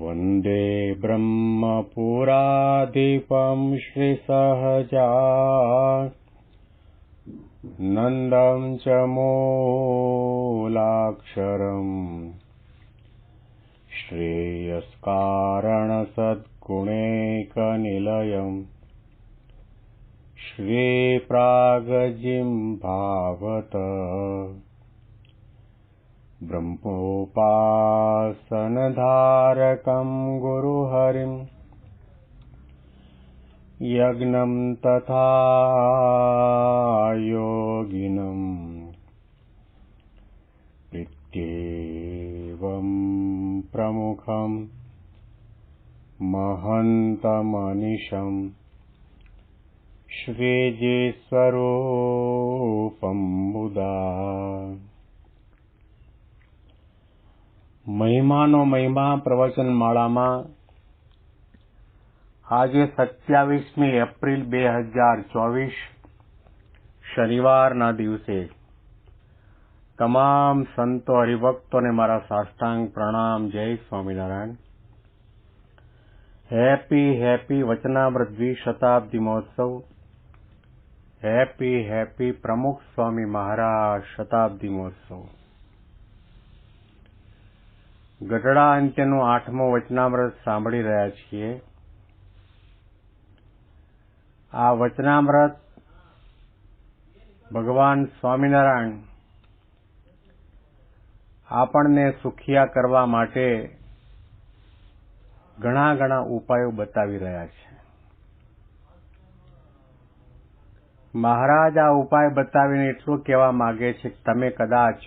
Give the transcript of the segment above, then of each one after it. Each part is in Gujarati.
वन्दे ब्रह्मपुराधिपं श्रीसहजानन्दं च मूलाक्षरम् श्रेयस्कारणसद्गुणैकनिलयम् श्रीप्रागजिह्वावत ब्रह्मोपासनधारकं गुरुहरिं यज्ञं तथा योगिनं प्रीत्येवं प्रमुखं महन्तमनिशं श्रीजीस्वरूपं मुदा મહિમાનો મહિમા પ્રવચન માળામાં આજે 27મી એપ્રિલ 2024 શનિવારના દિવસે તમામ સંતો હરિભક્તોને મારા સાષ્ટાંગ પ્રણામ. જય સ્વામિનારાયણ. હેપી વચનામૃત દ્વિશતાબ્દી મહોત્સવ. હેપી પ્રમુખ સ્વામી મહારાજ શતાબ્દી મહોત્સવ. ગઢડા અંત્યનું 8મું વચનામૃત સાંભળી રહ્યા છીએ. આ વચનામૃત ભગવાન સ્વામિનારાયણ આપણને સુખિયા કરવા માટે ઘણા ઉપાયો બતાવી રહ્યા છે. મહારાજ આ ઉપાય બતાવીને એટલું કહેવા માંગે છે કે તમે કદાચ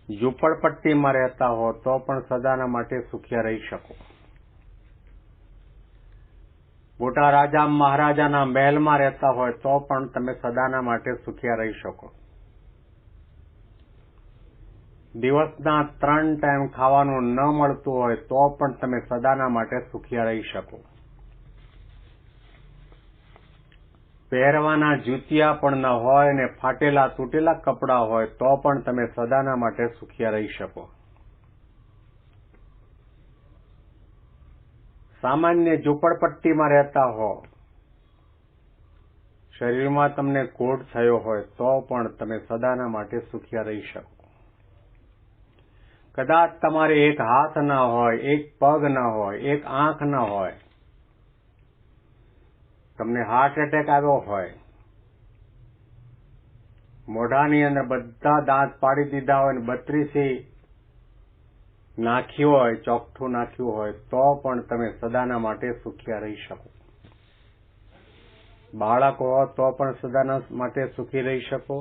ઝૂંપડપટ્ટીમાં રહેતા હો તો પણ સદાના માટે સુખિયા રહી શકો. મોટા રાજા મહારાજાના મહેલમાં રહેતા હોય તો પણ તમે સદાના માટે સુખિયા રહી શકો. દિવસના 3 ટાઈમ ખાવાનું ન મળતું હોય તો પણ તમે સદાના માટે સુખિયા રહી શકો. પહેરવાના જૂતિયા પણ ન હોય ને ફાટેલા તૂટેલા કપડાં હોય તો પણ તમે સદાના માટે સુખિયા રહી શકો. સામાન્ય ઝૂંપડપટ્ટીમાં રહેતા હો, શરીરમાં તમને કોઢ થયો હોય તો પણ તમે સદાના માટે સુખિયા રહી શકો. કદાચ તમારે એક હાથ ન હોય, એક પગ ન હોય, એક આંખ ન હોય, તમને હાર્ટ એટેક આવ્યો હોય, મોઢાની અંદર બધા દાંત પાડી દીધા હોય ને 32 નાખ્યું હોય, ચોકઠું નાખ્યું હોય તો પણ તમે સદાના માટે સુખિયા રહી શકો. બાળક હો તો પણ સદાના માટે સુખી રહી શકો.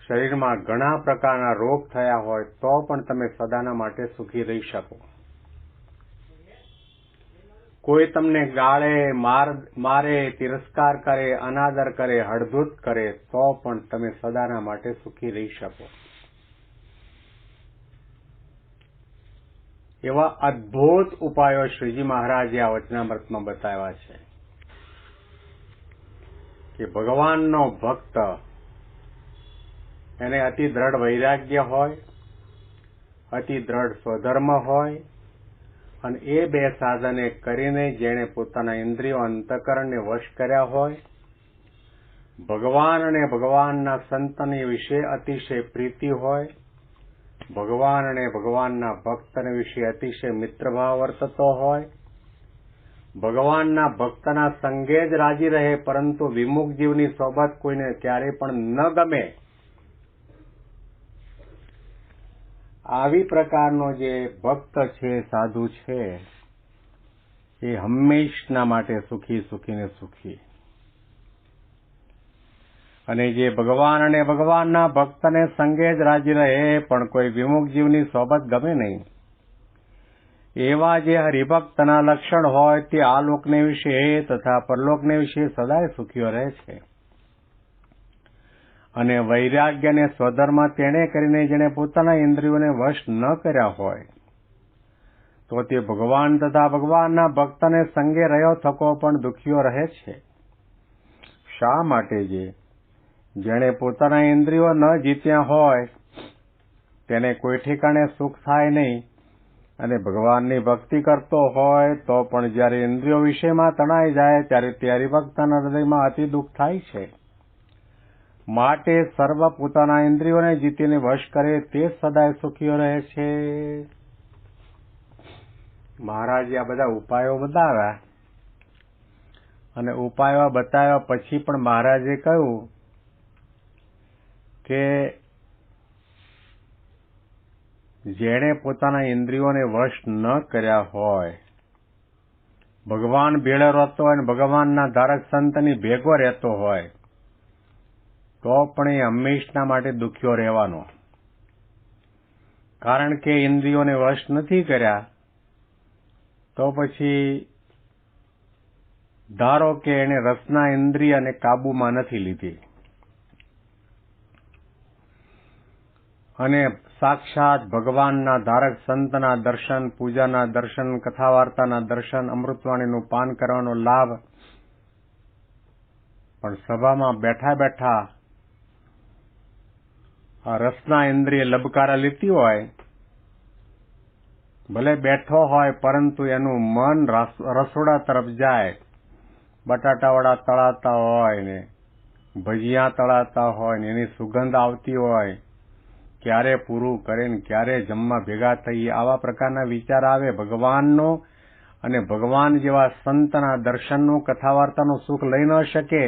શરીરમાં ઘણા પ્રકારના રોગ થયા હોય તો પણ તમે સદાના માટે સુખી રહી શકો. કોઈ તમને ગાળે, મારે, તિરસ્કાર કરે, અનાદર કરે, હળધૂત કરે તો પણ તમે સદાના માટે સુખી રહી શકો. એવા અદ્ભુત ઉપાયો શ્રીજી મહારાજે આ વચનામૃતમાં બતાવ્યા છે કે ભગવાનનો ભક્ત એને અતિ દ્રઢ વૈરાગ્ય હોય, અતિ દ્રઢ સ્વધર્મ હોય અને એ 2 સાધને કરીને જેણે પોતાના ઇન્દ્રિયો અંતઃકરણને વશ કર્યા હોય, ભગવાન અને ભગવાનના સંતની વિશે અતિશય પ્રીતિ હોય, ભગવાન અને ભગવાનના ભક્તને વિશે અતિશય મિત્રભાવ વર્તતો હોય, ભગવાનના ભક્તના સંગે જ રાજી રહે પરંતુ વિમુખ જીવની સોબત કોઈને ક્યારેય પણ ન ગમે, આવી પ્રકારનો જે ભક્ત છે, સાધુ છે, એ હંમેશના માટે સુખી. અને જે ભગવાન અને ભગવાનના ભક્તને સંગે જ રાજી રહે પણ કોઈ વિમુખ જીવની સોબત ગમે નહીં, એવા જે હરિભક્તના લક્ષણ હોય તે આ લોકને વિશે તથા પરલોકને વિશે સદાય સુખીઓ રહે છે. અને વૈરાગ્ય અને સ્વધર્મ તેણે કરીને જેણે પોતાના ઇન્દ્રિયોને વશ ન કર્યા હોય તો તે ભગવાન તથા ભગવાનના ભક્તને સંગે રહ્યો થકો પણ દુઃખીઓ રહે છે. શા માટે? જેણે પોતાના ઇન્દ્રિયો ન જીત્યા હોય તેને કોઈ ઠેકાણે સુખ થાય નહીં અને ભગવાનની ભક્તિ કરતો હોય તો પણ જ્યારે ઇન્દ્રિયો વિષયમાં તણાઈ જાય ત્યારે તે હરિભક્તના હૃદયમાં અતિ દુઃખ થાય છે. માટે સર્વ પોતાના ઇન્દ્રિયોને જીતીને વશ કરે તે સદાય સુખીઓ રહે છે. મહારાજે આ બધા ઉપાયો બતાવ્યા અને ઉપાયો બતાવ્યા પછી પણ મહારાજે કહ્યું કે જેણે પોતાના ઇન્દ્રિયોને વશ ન કર્યા હોય, ભગવાન ભેળો રહેતો હોય અને ભગવાનના ધારક સંતની ભેગો રહેતો હોય તો પણ એ હંમેશના માટે દુખ્યો રહેવાનો. કારણ કે ઇન્દ્રિયોને વશ નથી કર્યા તો પછી ધારો કે એને રસના ઇન્દ્રિયને કાબુમાં નથી લીધી અને સાક્ષાત ભગવાનના ધારક સંતના દર્શન, પૂજાના દર્શન, કથા વાર્તાના દર્શન, અમૃતવાણીનું પાન કરવાનો લાભ પણ સભામાં બેઠા બેઠા આ રસના ઇન્દ્રિય લબકારા લીધી હોય, ભલે બેઠો હોય પરંતુ એનું મન રસોડા તરફ જાય, બટાટાવડા તળાતા હોય ને ભજીયા તળાતા હોય ને એની સુગંધ આવતી હોય, ક્યારે પૂરું કરે ને ક્યારે જમવા ભેગા થઈએ આવા પ્રકારના વિચાર આવે ભગવાનનો અને ભગવાન જેવા સંતના દર્શનનું, કથા વાર્તાનું સુખ લઈ ન શકે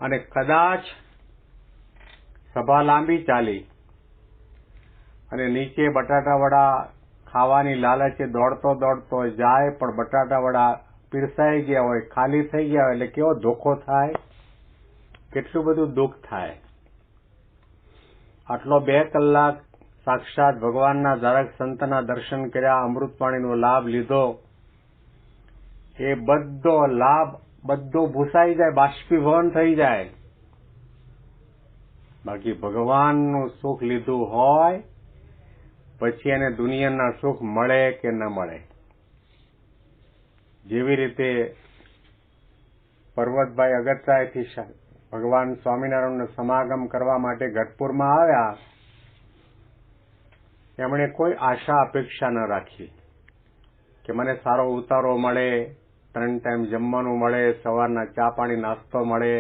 અને કદાચ સભા લાંબી ચાલી અને નીચે બટાટાવડા ખાવાની લાલચે દોડતો દોડતો જાય પણ બટાટાવડા પીરસાઈ ગયા હોય, ખાલી થઈ ગયા હોય એટલે કેવો ધોખો થાય, કેટલું બધું દુઃખ થાય. આટલો 2 કલાક સાક્ષાત ભગવાનના ધારક સંતના દર્શન કર્યા, અમૃતવાણીનો લાભ લીધો, એ બધો લાભ બધો ભૂસાઈ જાય, બાષ્પીભવન થઈ જાય. બાકી ભગવાનનું સુખ લીધું હોય પછી એને દુનિયાના સુખ મળે કે ન મળે. જેવી રીતે પર્વતભાઈ અગત્યાથી ભગવાન સ્વામિનારાયણનો સમાગમ કરવા માટે ગઢપુરમાં આવ્યા, એમણે કોઈ આશા અપેક્ષા ન રાખી કે મને સારો ઉતારો મળે, 3 ટાઈમ જમવાનું મળે, સવારના ચા પાણી નાસ્તો મળે,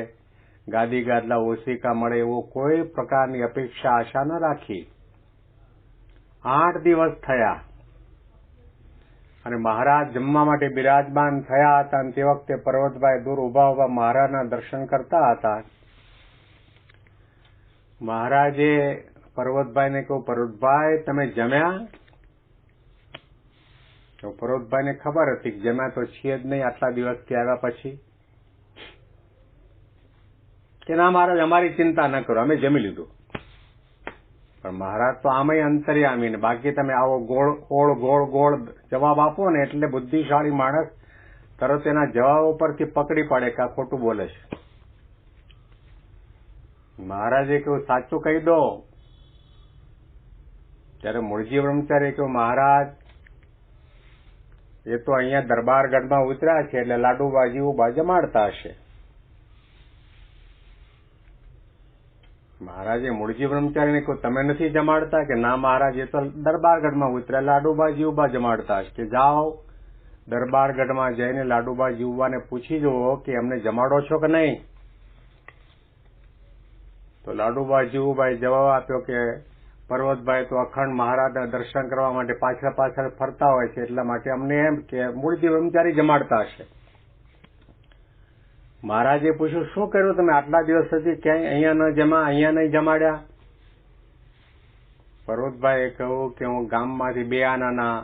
ગાદી ગાદલા ઓશિકા મળે, એવો કોઈ પ્રકારની અપેક્ષા આશા ન રાખી. 8 દિવસ થયા અને મહારાજ જમવા માટે બિરાજમાન થયા હતા અને તે વખતે પર્વતભાઈ દૂર ઉભા ઉભા મહારાજના દર્શન કરતા હતા. મહારાજે પર્વતભાઈને કહ્યું, પર્વતભાઈ તમે જમ્યા? તો પર્વતભાઈને ખબર હતી કે જમ્યા તો છીએ જ નહીં આટલા દિવસથી આવ્યા પછી. કે ના મહારાજ અમારી ચિંતા ન કરો, અમે જમી લીધું. પણ મહારાજ તો આમય અંતર્યામી ને બાકી તમે આવો ગોળ ગોળ જવાબ આપો ને એટલે બુદ્ધિશાળી માણસ તરત એના જવાબો પરથી પકડી પાડે કે આ ખોટું બોલે છે. મહારાજે કહ્યું સાચું કહી દો. ત્યારે મૂળજી બ્રહ્મચારીએ કહ્યું મહારાજ એ તો અહીંયા દરબારગઢમાં ઉતર્યા છે એટલે લાડુબાજી ઉભા જમાડતા હશે. મહારાજે મૂળજી બ્રહ્મચારીને કહ્યું તમે નથી જમાડતા? કે ના મહારાજ એ તો દરબારગઢમાં ઉતર્યા લાડુબાજી ઉભા જમાડતા હશે. કે જાઓ દરબારગઢમાં જઈને લાડુબાજી ઉભાને પૂછી જુઓ કે એમને જમાડો છો કે નહીં. તો લાડુબાજી ઉભાએ જવાબ આપ્યો કે પર્વતભાઈ તો અખંડ મહારાજના દર્શન કરવા માટે પાછળ પાછળ ફરતા હોય છે એટલા માટે અમને એમ કે મૂળજી બ્રહ્મચારી જમાડતા હશે. મહારાજે પૂછ્યું શું કર્યું તમે આટલા દિવસ સુધી ક્યાંય અહીંયા નહીં જમાડ્યા? પર્વતભાઈએ કહ્યું કે હું ગામમાંથી 2 આનાના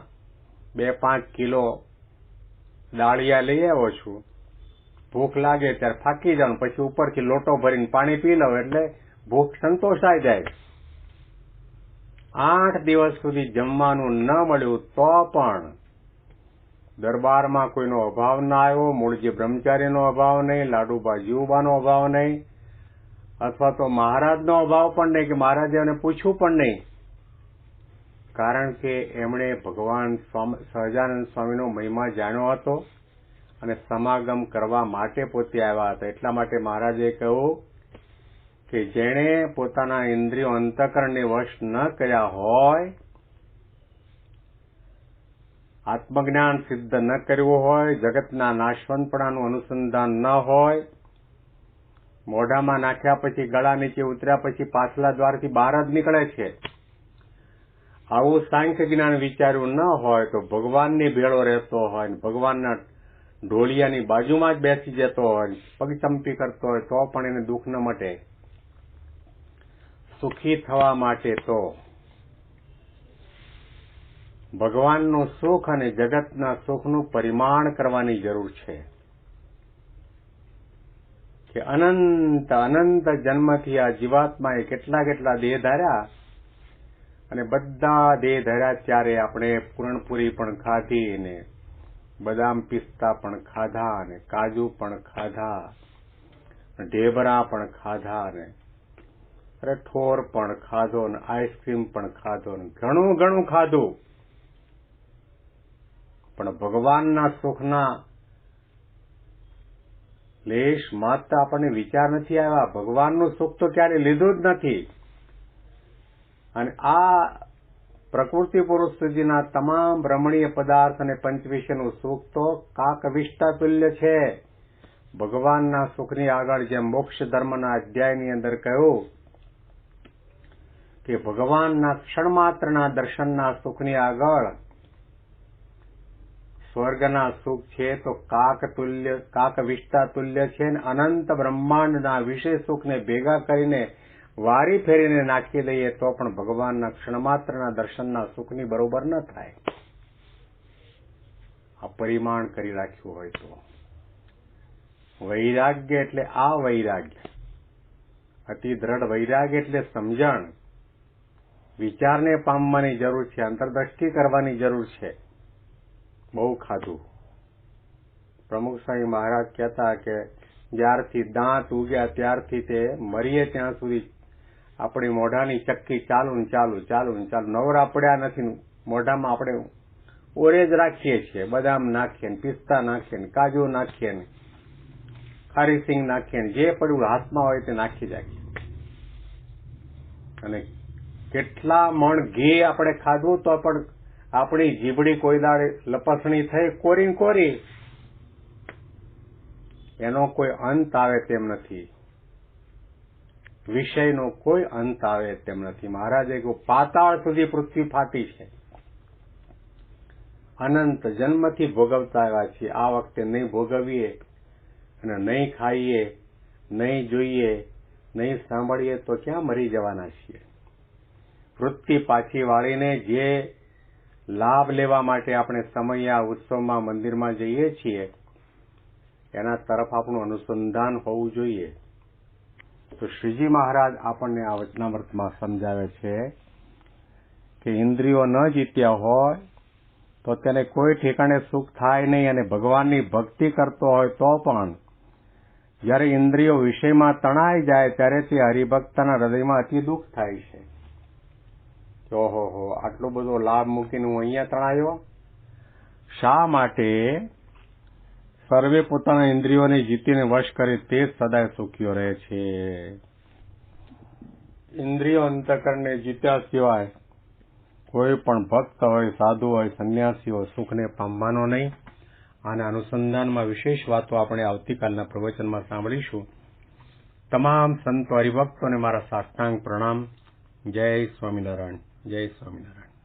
2-5 કિલો દાળિયા લઈ આવ્યો છું. ભૂખ લાગે ત્યારે થાકી જાઉં પછી ઉપરથી લોટો ભરીને પાણી પી લઉં એટલે ભૂખ સંતોષાઈ જાય. 8 દિવસ સુધી જમવાનું ન મળ્યું તો પણ દરબારમાં કોઈનો અભાવ ના આવ્યો, મૂળજી બ્રહ્મચારીનો અભાવ નહીં, લાડુબા જીવબાનો અભાવ નહીં, અથવા તો મહારાજનો અભાવ પણ નહીં કે મહારાજે એને પૂછ્યું પણ નહીં. કારણ કે એમણે ભગવાન સહજાનંદ સ્વામીનો મહિમા જાણ્યો હતો અને સમાગમ કરવા માટે પોતે આવ્યા હતા. એટલા માટે મહારાજે કહ્યું કે જેણે પોતાના ઇન્દ્રિયો અંતઃકરણને વશ ન કર્યા હોય આત્મજ્ઞાન સિદ્ધ ન કર્યું હોય, જગતના નાશવંતપણાનું અનુસંધાન ન હોય, મોઢામાં નાખ્યા પછી ગળા નીચે ઉતર્યા પછી પાછલા દ્વારથી બહાર જ નીકળે છે, આવું સાંખ્ય જ્ઞાન વિચાર્યું ન હોય તો ભગવાનની ભેળો રહેતો હોય, ભગવાનના ઢોલિયાની બાજુમાં જ બેસી જતો હોય, પગચંપી કરતો હોય તો પણ એને દુઃખ ન મટે. સુખી થવા માટે તો ભગવાનનું સુખ અને જગતના સુખનું પરિમાણ કરવાની જરૂર છે કે અનંત અનંત જન્મથી આ જીવાત્માએ કેટલા કેટલા દેહ ધાર્યા અને બધા દેહ ધાર્યા ત્યારે આપણે પૂરણપુરી પણ ખાધી ને બદામ પિસ્તા પણ ખાધા ને કાજુ પણ ખાધા, ઢેબરા પણ ખાધા ને ઠોર પણ ખાધો ને આઈસ્ક્રીમ પણ ખાધો ને ઘણું ઘણું ખાધું, પણ ભગવાનના સુખના લેશ માત્ર આપણને વિચાર નથી આવ્યા. ભગવાનનું સુખ તો ક્યારે લીધું જ નથી. અને આ પ્રકૃતિ પુરુષ સુધીના તમામ રમણીય પદાર્થ અને પંચવિષયનું સુખ તો કાકવિષ્ટા તુલ્ય છે. ભગવાનના સુખની આગળ જેમ મોક્ષ ધર્મના અધ્યાયની અંદર કહ્યું કે ભગવાનના ક્ષણ માત્રના દર્શનના સુખની આગળ સ્વર્ગના સુખ છે તો કાકવિષ્ટા તુલ્ય છે, ને અનંત બ્રહ્માંડના વિષય સુખને ભેગા કરીને વારી ફેરીને નાખી દઈએ તો પણ ભગવાનના ક્ષણ માત્રના દર્શનના સુખની બરોબર ન થાય. આ પરિમાણ કરી રાખ્યું હોય તો વૈરાગ્ય એટલે આ વૈરાગ્ય, અતિ દ્રઢ વૈરાગ્ય એટલે સમજણ, વિચારને પામવાની જરૂર છે, અંતરદ્રષ્ટિ કરવાની જરૂર છે. બહુ ખાધું. પ્રમુખ સ્વામી મહારાજ કહેતા કે જ્યારથી દાંત ઉગ્યા ત્યારથી તે મરીએ ત્યાં સુધી આપણી મોઢાની ચક્કી ચાલુ ને ચાલુ ચાલુ ને ચાલુ, નવરા પડ્યા નથી. મોઢામાં આપણે ઓરે જ રાખીએ છીએ, બદામ નાખીએ ને પિસ્તા નાખીએ ને કાજુ નાખીએ ને ખારી સિંગ નાખીએ ને જે પડ્યું હાથમાં હોય તે નાખી રાખીએ. અને કેટલા મણ ઘી આપણે ખાધું તો પણ આપણી જીભડી કોઈ દાડે લપસણી થઈ કોરી કોરી, એનો કોઈ અંત આવે તેમ નથી. વિષયનો કોઈ અંત આવે તેમ નથી. મહારાજે કહ્યું પાતાળ સુધી પૃથ્વી ફાટી છે. અનંત જન્મથી ભોગવતા આવ્યા છીએ. આ વખતે નહીં ભોગવીએ અને નહીં ખાઈએ, નહીં જોઈએ, નહીં સાંભળીએ તો ક્યાં મરી જવાના છીએ. વૃત્તિ પાછી વાળીને જે લાભ લેવા માટે આપણે સમયા ઉત્સવમાં મંદિરમાં જઈએ છીએ એના તરફ આપણું અનુસંધાન હોવું જોઈએ. તો શ્રીજી મહારાજ આપણને આ વચનામૃતમાં સમજાવે છે કે ઇન્દ્રિયો ન જીત્યા હોય તો તેને કોઈ ઠેકાણે સુખ થાય નહીં, અને ભગવાનની ભક્તિ કરતો હોય તો પણ જ્યારે ઇન્દ્રિયો વિષયમાં તણાઈ જાય ત્યારે તે હરિભક્તના હૃદયમાં અતિ દુઃખ થાય છે. ઓહો, આટલો બધો લાભ મૂકીને હું અહીંયા તણાયો. શા માટે? સર્વે પોતાના ઇન્દ્રિયોને જીતીને વશ કરે તે જ સદાય સુખીઓ રહે છે. ઇન્દ્રિયો અંતઃકરણને જીત્યા સિવાય કોઈ પણ ભક્ત હોય, સાધુ હોય, સંન્યાસી હોય સુખને પામવાનો નહીં. આના અનુસંધાનમાં વિશેષ વાતો આપણે આવતીકાલના પ્રવચનમાં સાંભળીશું. તમામ સંતો હરિભક્તોને મારા સાષ્ટાંગ પ્રણામ. જય સ્વામિનારાયણ. જય સ્વામિનારાયણ.